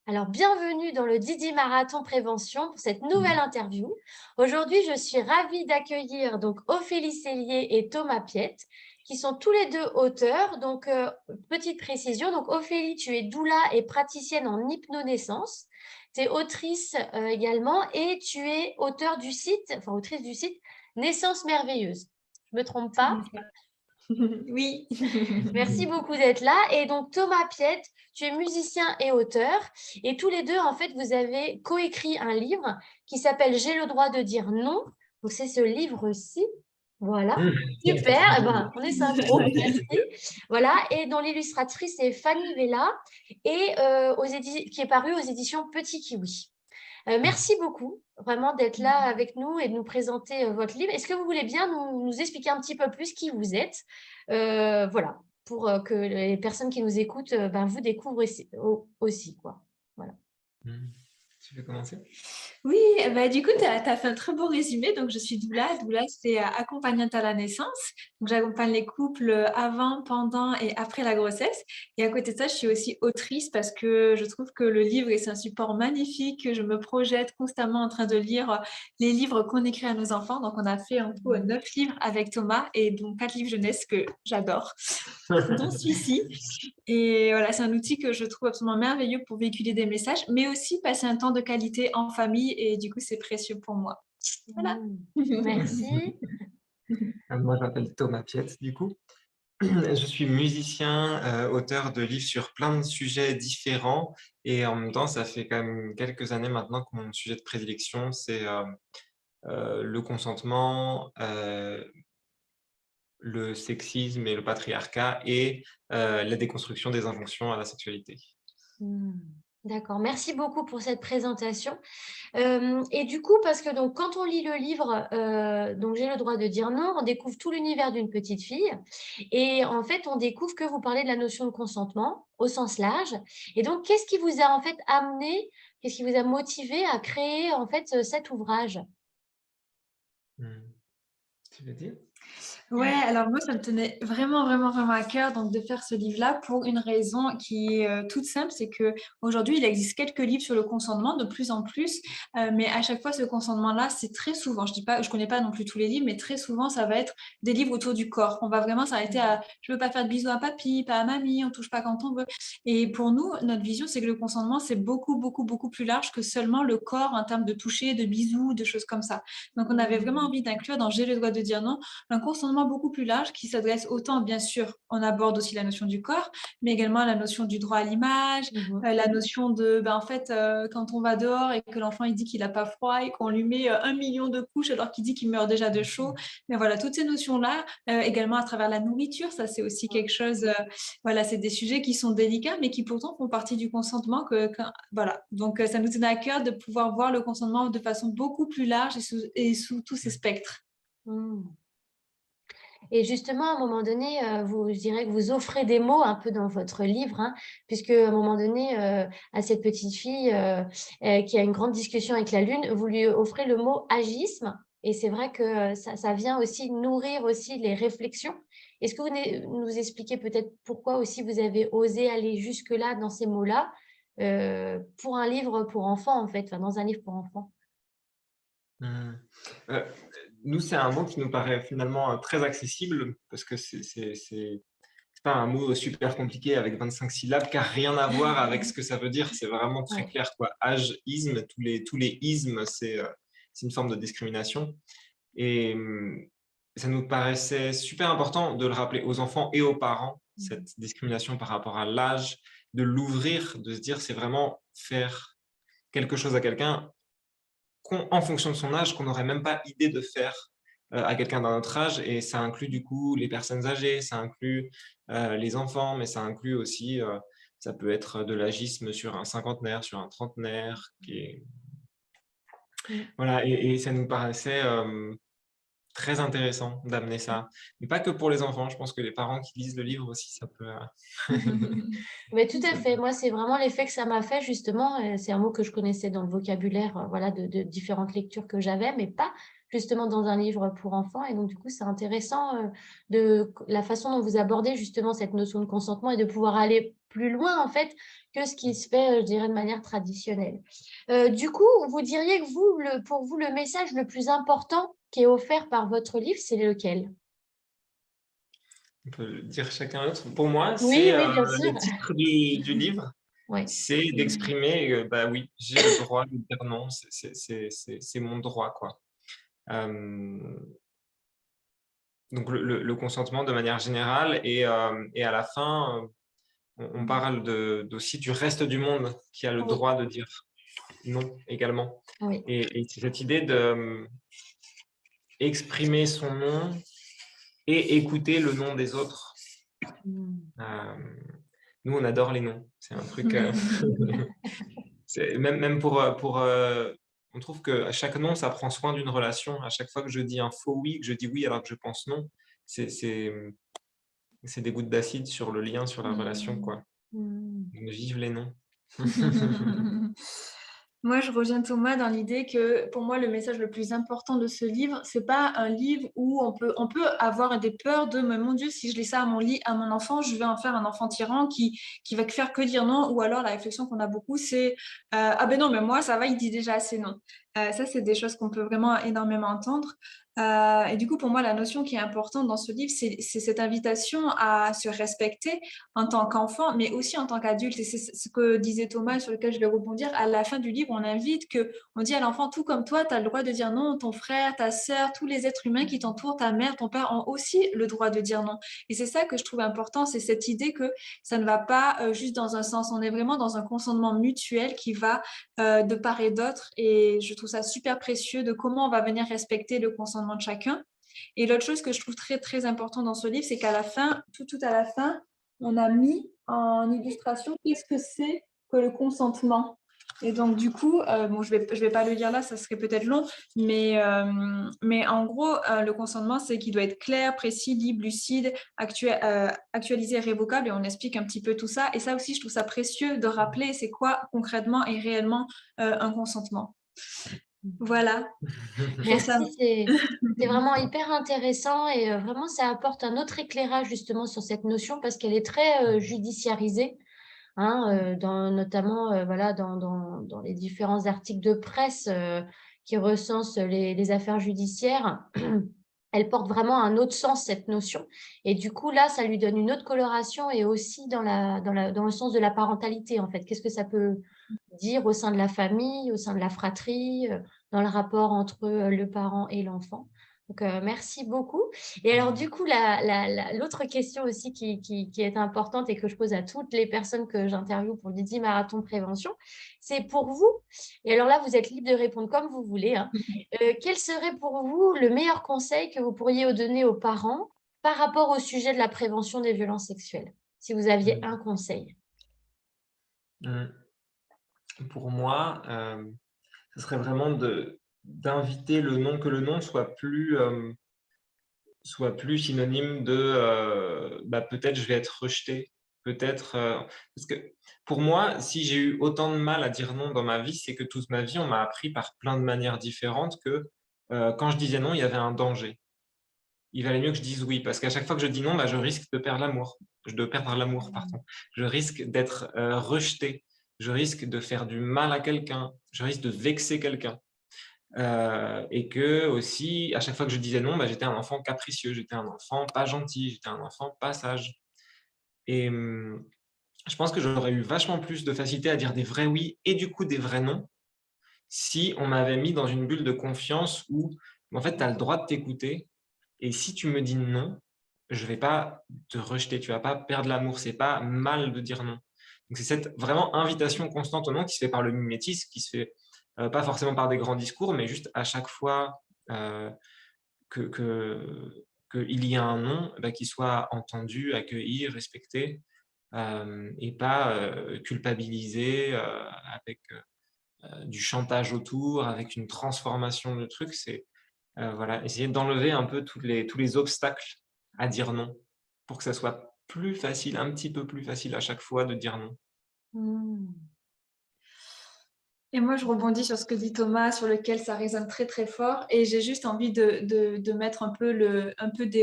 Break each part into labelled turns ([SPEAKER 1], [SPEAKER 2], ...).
[SPEAKER 1] Alors, bienvenue dans le Didi Marathon Prévention pour cette nouvelle
[SPEAKER 2] Mmh.
[SPEAKER 1] interview. Aujourd'hui, je suis ravie d'accueillir donc Ophélie Cellier et Thomas Piette, qui sont tous les deux auteurs. Donc, petite précision, donc Ophélie, tu es doula et praticienne en hypnonaissance. Tu es autrice également et tu es autrice du site Naissance Merveilleuse. Je me trompe
[SPEAKER 2] C'est
[SPEAKER 1] pas?
[SPEAKER 2] bien ça. Oui.
[SPEAKER 1] Merci beaucoup d'être là. Et donc, Thomas Piette, tu es musicien et auteur. Et tous les deux, en fait, vous avez coécrit un livre qui s'appelle J'ai le droit de dire non. Donc, c'est ce livre-ci. Voilà. Super. Eh ben, on est synchro. Merci. Voilà. Et dont l'illustratrice est Fanny Vella et qui est paru aux éditions Petit Kiwi. Merci beaucoup vraiment d'être là avec nous et de nous présenter votre livre. Est-ce que vous voulez bien nous expliquer un petit peu plus qui vous êtes? Voilà, pour que les personnes qui nous écoutent vous découvrent aussi, quoi. Voilà.
[SPEAKER 2] Mmh. Tu veux commencer?
[SPEAKER 3] Oui, bah, du coup, tu as fait un très beau résumé. Donc, je suis doula. Doula, c'est accompagnante à la naissance. Donc, j'accompagne les couples avant, pendant et après la grossesse. Et à côté de ça, je suis aussi autrice parce que je trouve que le livre, c'est un support magnifique. Que Je me projette constamment en train de lire les livres qu'on écrit à nos enfants. Donc, on a fait en tout 9 livres avec Thomas et donc 4 livres jeunesse que j'adore, dont celui-ci. Et voilà, c'est un outil que je trouve absolument merveilleux pour véhiculer des messages, mais aussi passer un temps de qualité en famille et du coup, c'est précieux pour moi. Voilà.
[SPEAKER 1] Mm. Merci.
[SPEAKER 2] Moi, je m'appelle Thomas Piette, du coup. Je suis musicien, auteur de livres sur plein de sujets différents et en même temps, ça fait quand même quelques années maintenant que mon sujet de prédilection, c'est, le consentement, le sexisme et le patriarcat et la déconstruction des injonctions à la sexualité.
[SPEAKER 1] Mm. D'accord, merci beaucoup pour cette présentation. Et du coup, parce que donc, quand on lit le livre, donc j'ai le droit de dire non, on découvre tout l'univers d'une petite fille. Et en fait, on découvre que vous parlez de la notion de consentement au sens large. Et donc, qu'est-ce qui vous a en fait amené, qu'est-ce qui vous a motivé à créer en fait cet ouvrage?
[SPEAKER 2] Mmh. Tu veux dire?
[SPEAKER 3] Ouais, alors moi, ça me tenait vraiment, vraiment, vraiment à cœur donc de faire ce livre-là pour une raison qui est toute simple, c'est que aujourd'hui, il existe quelques livres sur le consentement, de plus en plus, mais à chaque fois, ce consentement-là, c'est très souvent, je dis pas, je connais pas non plus tous les livres, mais très souvent, ça va être des livres autour du corps. On va vraiment s'arrêter à, je veux pas faire de bisous à papy, pas à mamie, on touche pas quand on veut. Et pour nous, notre vision, c'est que le consentement, c'est beaucoup, beaucoup, beaucoup plus large que seulement le corps en termes de toucher, de bisous, de choses comme ça. Donc, on avait vraiment envie d'inclure dans J'ai le droit de dire non un consentement beaucoup plus large qui s'adresse autant, bien sûr, on aborde aussi la notion du corps, mais également la notion du droit à l'image,
[SPEAKER 1] Mhm.
[SPEAKER 3] la notion de, en fait, quand on va dehors et que l'enfant il dit qu'il n'a pas froid et qu'on lui met 1 million de couches alors qu'il dit qu'il meurt déjà de chaud. Mais voilà, toutes ces notions-là, également à travers la nourriture, ça c'est aussi quelque chose, voilà, c'est des sujets qui sont délicats, mais qui pourtant font partie du consentement. Voilà, donc ça nous tenait à cœur de pouvoir voir le consentement de façon beaucoup plus large et sous tous ces spectres.
[SPEAKER 1] Mhm. Et justement, à un moment donné, je dirais que vous offrez des mots un peu dans votre livre, hein, puisque à un moment donné, à cette petite fille qui a une grande discussion avec la Lune, vous lui offrez le mot agisme. Et c'est vrai que ça vient aussi nourrir aussi les réflexions. Est-ce que vous nous expliquez peut-être pourquoi aussi vous avez osé aller jusque-là dans ces mots-là pour un livre pour enfants, en fait, enfin, dans un livre pour enfants?
[SPEAKER 2] Mmh. Heu, Nous, c'est un mot qui nous paraît finalement, très accessible parce que c'est pas un mot super compliqué avec 25 syllabes qui a rien à voir avec ce que ça veut dire. C'est vraiment très
[SPEAKER 1] Ouais.
[SPEAKER 2] clair, quoi. Âge-isme, tous les ismes, c'est une forme de discrimination et ça nous paraissait super important de le rappeler aux enfants et aux parents,
[SPEAKER 1] Mhm.
[SPEAKER 2] cette discrimination par rapport à l'âge, de l'ouvrir, de se dire: «C'est vraiment faire quelque chose à quelqu'un en fonction de son âge, qu'on n'aurait même pas idée de faire à quelqu'un d'un autre âge. Et ça inclut du coup les personnes âgées, ça inclut les enfants, mais ça inclut aussi, ça peut être de l'agisme sur un cinquantenaire, sur un trentenaire,
[SPEAKER 1] Mhm.
[SPEAKER 2] voilà. Et ça nous paraissait très intéressant d'amener ça. Mais pas que pour les enfants, je pense que les parents qui lisent le livre aussi, ça peut...
[SPEAKER 1] Mais tout à
[SPEAKER 2] ça
[SPEAKER 1] fait.
[SPEAKER 2] peut-
[SPEAKER 1] Moi, c'est vraiment l'effet que ça m'a fait, justement. C'est un mot que je connaissais dans le vocabulaire, voilà, de différentes lectures que j'avais, mais pas justement dans un livre pour enfants. Et donc, du coup, c'est intéressant de la façon dont vous abordez justement cette notion de consentement et de pouvoir aller plus loin, en fait, que ce qui se fait, je dirais, de manière traditionnelle. Du coup, vous diriez que pour vous, le message le plus important qui est offert par votre livre, c'est lequel?
[SPEAKER 2] On peut le dire chacun l'autre. Pour moi,
[SPEAKER 1] Oui,
[SPEAKER 2] c'est
[SPEAKER 1] oui, bien sûr.
[SPEAKER 2] le titre du livre,
[SPEAKER 1] Oui.
[SPEAKER 2] c'est d'exprimer, bah oui, j'ai le droit de dire non, c'est mon droit, quoi. Donc le consentement de manière générale et à la fin, on parle aussi du reste du monde qui a le
[SPEAKER 1] Oui,
[SPEAKER 2] droit de dire non également.
[SPEAKER 1] oui.
[SPEAKER 2] Et c'est cette idée de exprimer son non et écouter le non des autres. Euh, Nous, on adore les noms. C'est un truc. Même on trouve que à chaque non, ça prend soin d'une relation. À chaque fois que je dis un faux oui, que je dis oui alors que je pense non, c'est des gouttes d'acide sur le lien, sur la relation, quoi.
[SPEAKER 1] Mm.
[SPEAKER 2] Donc, vive les noms.
[SPEAKER 3] Moi, je rejoins Thomas dans l'idée que pour moi, le message le plus important de ce livre, c'est pas un livre où on peut avoir des peurs de mais mon Dieu, si je lis ça à mon enfant, je vais en faire un enfant tyran qui va faire que dire non. Ou alors la réflexion qu'on a beaucoup, c'est ah ben non, mais moi, ça va, il dit déjà assez non. Ça, c'est des choses qu'on peut vraiment énormément entendre. Et du coup, pour moi, la notion qui est importante dans ce livre, c'est cette invitation à se respecter en tant qu'enfant, mais aussi en tant qu'adulte. Et c'est ce que disait Thomas, et sur lequel je vais rebondir. À la fin du livre, on dit à l'enfant, tout comme toi, tu as le droit de dire non. Ton frère, ta sœur, tous les êtres humains qui t'entourent, ta mère, ton père ont aussi le droit de dire non. Et c'est ça que je trouve important, c'est cette idée que ça ne va pas juste dans un sens. On est vraiment dans un consentement mutuel qui va de part et d'autre. Et je trouve ça super précieux de comment on va venir respecter le consentement de chacun. Et l'autre chose que je trouve très, très important dans ce livre, c'est qu'à la fin, tout à la fin, on a mis en illustration qu'est-ce que c'est que le consentement. Et donc, du coup, bon, je vais pas le lire là, ça serait peut-être long, mais en gros, le consentement, c'est qu'il doit être clair, précis, libre, lucide, actualisé, révocable, et on explique un petit peu tout ça. Et ça aussi, je trouve ça précieux de rappeler c'est quoi concrètement et réellement un consentement. Voilà, pour ça.
[SPEAKER 1] Merci, c'est vraiment hyper intéressant et vraiment ça apporte un autre éclairage justement sur cette notion parce qu'elle est très judiciarisée, hein, notamment voilà, dans les différents articles de presse qui recensent les affaires judiciaires. Elle porte vraiment un autre sens, cette notion. Et du coup, là, ça lui donne une autre coloration et aussi dans le sens de la parentalité, en fait. Qu'est-ce que ça peut dire au sein de la famille, au sein de la fratrie, dans le rapport entre le parent et l'enfant. Donc, merci beaucoup. Et alors, du coup, l'autre question aussi qui est importante et que je pose à toutes les personnes que j'interviewe pour le Didi Marathon Prévention, c'est pour vous, et alors là, vous êtes libre de répondre comme vous voulez, hein, quel serait pour vous le meilleur conseil que vous pourriez donner aux parents par rapport au sujet de la prévention des violences sexuelles, si vous aviez un conseil?
[SPEAKER 2] Pour moi, ce serait vraiment d'inviter le non, que le non soit plus synonyme de bah, peut-être je vais être rejeté, peut-être. Parce que pour moi, si j'ai eu autant de mal à dire non dans ma vie, c'est que toute ma vie, on m'a appris par plein de manières différentes que quand je disais non, il y avait un danger. Il valait mieux que je dise oui, parce qu'à chaque fois que je dis non, bah, je risque de perdre l'amour. De perdre l'amour, pardon. Je risque d'être rejeté. Je risque de faire du mal à quelqu'un. Je risque de vexer quelqu'un. Et que aussi, à chaque fois que je disais non, bah, j'étais un enfant capricieux, j'étais un enfant pas gentil, j'étais un enfant pas sage. Et je pense que j'aurais eu vachement plus de facilité à dire des vrais oui et du coup des vrais non si on m'avait mis dans une bulle de confiance où en fait tu as le droit de t'écouter et si tu me dis non, je vais pas te rejeter, tu vas pas perdre l'amour, c'est pas mal de dire non. Donc c'est cette vraiment invitation constante au non qui se fait par le mimétisme, qui se fait pas forcément par des grands discours, mais juste à chaque fois euh, qu'il y a un non, bah, qu'il soit entendu, accueilli, respecté, et pas culpabilisé avec du chantage autour, avec une transformation de truc. C'est voilà, essayer d'enlever un peu tous les obstacles à dire non pour que ça soit plus facile, un petit peu plus facile à chaque fois de dire non.
[SPEAKER 1] Hmm.
[SPEAKER 3] Et moi, je rebondis sur ce que dit Thomas, sur lequel ça résonne très très fort. Et j'ai juste envie de mettre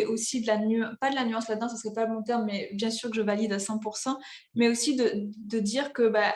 [SPEAKER 3] aussi de la nuance, pas de la nuance là-dedans, ce serait pas le bon terme, mais bien sûr que je valide à 100%, mais aussi de dire que bah,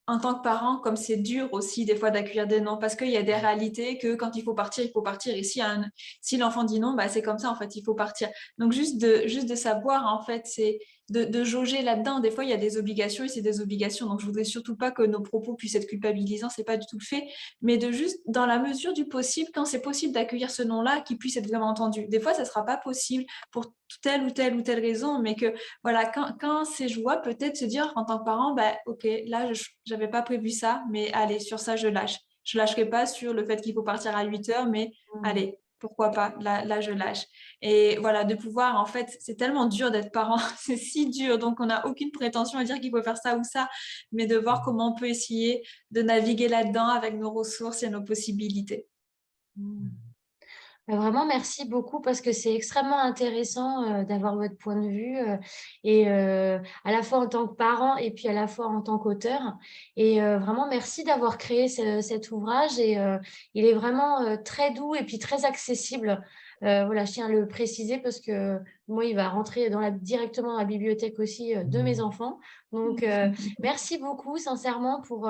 [SPEAKER 3] en tant que parent, comme c'est dur aussi des fois d'accueillir des non, parce qu'il y a des réalités que quand il faut partir, il faut partir. Et si l'enfant dit non, bah, c'est comme ça, en fait, il faut partir. Donc, juste de savoir, en fait, c'est de jauger là-dedans. Des fois, il y a des obligations et c'est des obligations. Donc, je voudrais surtout pas que nos propos puissent être culpabilisants, c'est pas du tout le fait, mais de juste, dans la mesure du possible, quand c'est possible d'accueillir ce non-là, qu'il puisse être vraiment entendu. Des fois, ça sera pas possible pour telle ou telle ou telle raison, mais que voilà, quand c'est jouable, peut-être se dire en tant que parent, bah, ok, là, je n'avais pas prévu ça, mais allez, sur ça, je lâche. Je lâcherai pas sur le fait qu'il faut partir à 8 heures, mais allez, pourquoi pas, là, je lâche. Et voilà, de pouvoir, en fait, c'est tellement dur d'être parent, c'est si dur, donc on n'a aucune prétention à dire qu'il faut faire ça ou ça, mais de voir comment on peut essayer de naviguer là-dedans avec nos ressources et nos possibilités.
[SPEAKER 1] Vraiment, merci beaucoup parce que c'est extrêmement intéressant d'avoir votre point de vue et à la fois en tant que parent et puis à la fois en tant qu'auteur. Et vraiment, merci d'avoir créé cet ouvrage et il est vraiment très doux et puis très accessible. Voilà, je tiens à le préciser parce que moi, il va rentrer directement dans la bibliothèque aussi de mes enfants. Donc, merci beaucoup, sincèrement, pour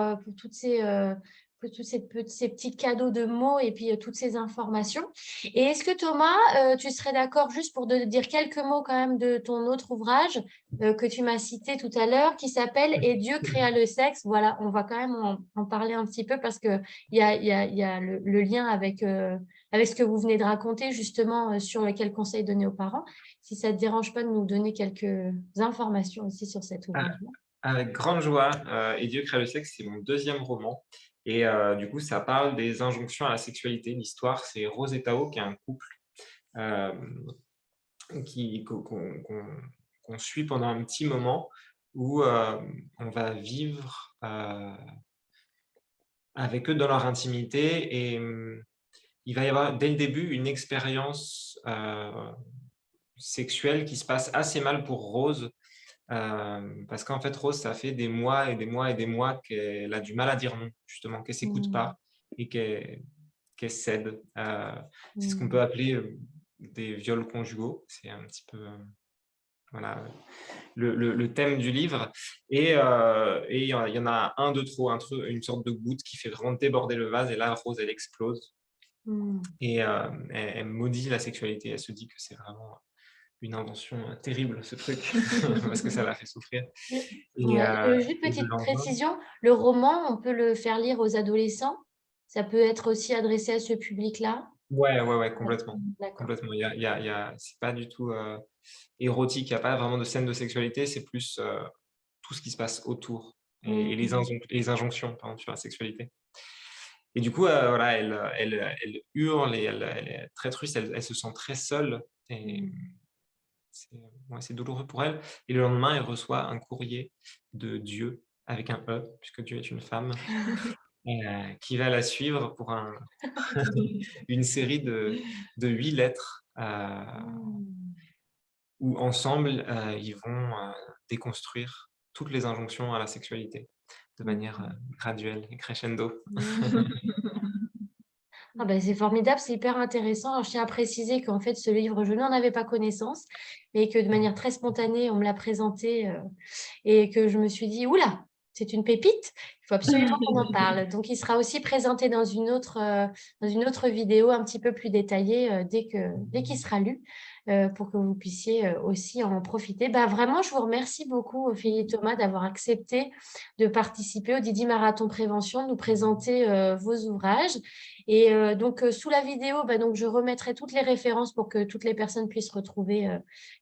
[SPEAKER 1] ces petits cadeaux de mots et puis toutes ces informations. Et est-ce que Thomas, tu serais d'accord juste pour dire quelques mots quand même de ton autre ouvrage que tu m'as cité tout à l'heure, qui s'appelle Et Dieu créa le sexe. Voilà, on va quand même en parler un petit peu parce qu'il y a le lien avec ce que vous venez de raconter justement sur quel conseil donner aux parents. Si ça ne te dérange pas de nous donner quelques informations aussi sur cet
[SPEAKER 2] Ah,
[SPEAKER 1] ouvrage-là.
[SPEAKER 2] avec grande joie. Et Dieu crée le sexe, c'est mon deuxième roman. Et du coup, ça parle des injonctions à la sexualité. L'histoire, c'est Rose et Tao, qui est un couple euh, qu'on suit pendant un petit moment où on va vivre avec eux dans leur intimité. Et il va y avoir dès le début une expérience sexuelle qui se passe assez mal pour Rose. Parce qu'en fait, Rose, ça fait des mois et des mois et des mois qu'elle a du mal à dire non, justement, qu'elle s'écoute pas et qu'elle cède. C'est ce qu'on peut appeler des viols conjugaux. C'est un petit peu voilà, le thème du livre. Et il y en a un de trop, une sorte de goutte qui fait vraiment déborder le vase. Et là, Rose, elle explose. Et elle maudit la sexualité. Elle se dit que c'est vraiment une invention terrible, ce truc, parce que ça la fait souffrir. Et,
[SPEAKER 1] Ouais. Juste
[SPEAKER 2] et le
[SPEAKER 1] petite
[SPEAKER 2] lendemain,
[SPEAKER 1] précision, le roman, on peut le faire lire aux adolescents. Ça peut être aussi adressé à ce public-là.
[SPEAKER 2] ouais, complètement.
[SPEAKER 1] D'accord.
[SPEAKER 2] Complètement. C'est pas du tout érotique, il n'y a pas vraiment de scène de sexualité, c'est plus tout ce qui se passe autour et les injonctions pardon, sur la sexualité. Et du coup, voilà, elle hurle et elle est très triste, elle se sent très seule. Et c'est douloureux pour elle. Et le lendemain, elle reçoit un courrier de Dieu, avec un E, puisque Dieu est une femme, qui va la suivre pour une série de 8 lettres où ensemble, ils vont déconstruire toutes les injonctions à la sexualité de manière graduelle et crescendo.
[SPEAKER 1] Ah ben, c'est formidable, c'est hyper intéressant. Alors, je tiens à préciser qu'en fait, ce livre, je n'en avais pas connaissance, mais que de manière très spontanée, on me l'a présenté et que je me suis dit, oula, c'est une pépite, il faut absolument qu'on en parle. Donc, il sera aussi présenté dans dans une autre vidéo un petit peu plus détaillée dès qu'il sera lu. Pour que vous puissiez aussi en profiter. Bah, vraiment, je vous remercie beaucoup, Ophélie et Thomas, d'avoir accepté de participer au Didi Marathon Prévention, de nous présenter vos ouvrages. Et donc, sous la vidéo, bah, donc, je remettrai toutes les références pour que toutes les personnes puissent retrouver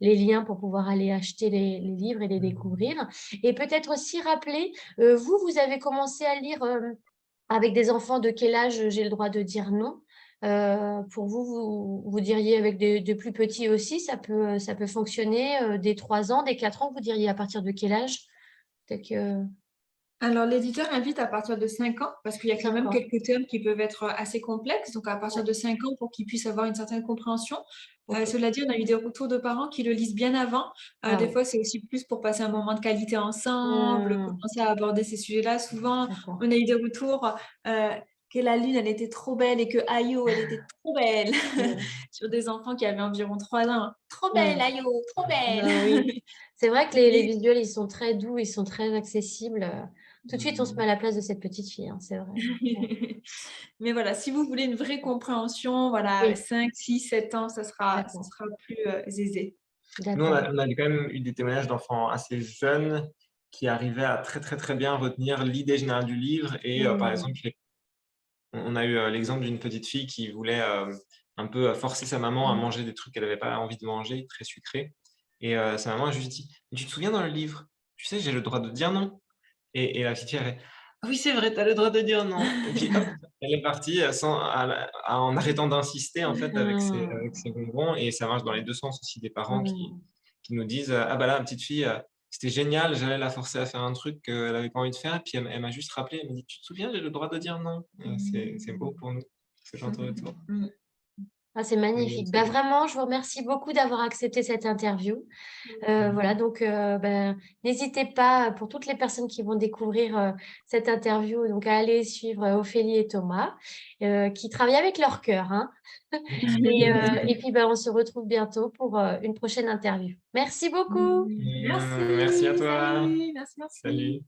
[SPEAKER 1] les liens pour pouvoir aller acheter les livres et les découvrir. Et peut-être aussi rappeler, vous avez commencé à lire avec des enfants de quel âge j'ai le droit de dire non? Pour vous diriez avec des plus petits aussi, ça peut fonctionner, des 3 ans, des 4 ans, vous diriez à partir de quel âge? Peut-être que...
[SPEAKER 3] Alors, l'éditeur invite à partir de 5 ans, parce qu'il y a quand même
[SPEAKER 1] D'accord.
[SPEAKER 3] quelques termes qui peuvent être assez complexes. Donc, à partir de 5 ans, pour qu'ils puissent avoir une certaine compréhension.
[SPEAKER 1] Ok.
[SPEAKER 3] Cela dit, on a eu des retours de parents qui le lisent bien avant.
[SPEAKER 1] Ah
[SPEAKER 3] Des
[SPEAKER 1] oui.
[SPEAKER 3] fois, c'est aussi plus pour passer un moment de qualité ensemble,
[SPEAKER 1] Hmm,
[SPEAKER 3] commencer à aborder ces sujets-là. Souvent,
[SPEAKER 1] d'accord.
[SPEAKER 3] on a eu des retours que la lune, elle était trop belle et que Ayo, elle était trop belle
[SPEAKER 1] Hmm,
[SPEAKER 3] sur des enfants qui avaient environ 3 ans. Trop belle,
[SPEAKER 1] hmm.
[SPEAKER 3] Ayo, trop belle.
[SPEAKER 1] Ah oui. C'est vrai que les
[SPEAKER 3] Mais
[SPEAKER 1] visuels, ils sont très doux, ils sont très accessibles. Tout de suite, on se met à la place de cette petite fille, hein, c'est vrai. Ouais.
[SPEAKER 3] Mais voilà, si vous voulez une vraie compréhension, voilà,
[SPEAKER 1] Oui,
[SPEAKER 3] 5, 6, 7 ans, ça
[SPEAKER 1] d'accord.
[SPEAKER 3] sera plus aisé.
[SPEAKER 2] Nous,
[SPEAKER 1] D'accord.
[SPEAKER 2] on a quand même eu des témoignages d'enfants assez jeunes qui arrivaient à très, très, très bien retenir l'idée générale du livre. Et par
[SPEAKER 1] Hmm,
[SPEAKER 2] exemple, on a eu l'exemple d'une petite fille qui voulait un peu forcer sa maman à manger des trucs qu'elle n'avait pas envie de manger, très sucrés. Et sa maman a juste dit: «Mais tu te souviens dans le livre, tu sais, j'ai le droit de dire non». Et la petite fille, elle fait: «Ah oui, c'est vrai, tu as le droit de dire non». Et puis hop, elle est partie en arrêtant d'insister en fait
[SPEAKER 1] hmm,
[SPEAKER 2] avec ses bonbons, et ça marche dans les 2 sens aussi, des parents
[SPEAKER 1] hmm.
[SPEAKER 2] qui nous disent: «Ah bah là, la petite fille, c'était génial, j'allais la forcer à faire un truc qu'elle avait pas envie de faire, puis elle m'a juste rappelé, elle m'a dit: "Tu te souviens, j'ai le droit de dire non"». C'est beau pour nous, ce genre de retour.
[SPEAKER 3] Mm.
[SPEAKER 1] Ah, c'est magnifique. Bah, vraiment, je vous remercie beaucoup d'avoir accepté cette interview. Voilà, donc ben, n'hésitez pas, pour toutes les personnes qui vont découvrir cette interview, donc à aller suivre Ophélie et Thomas, qui travaillent avec leur cœur, hein. Et puis, ben, on se retrouve bientôt pour une prochaine interview. Merci beaucoup.
[SPEAKER 3] Merci,
[SPEAKER 2] Merci à toi.
[SPEAKER 3] salut, merci, merci.
[SPEAKER 2] Salut.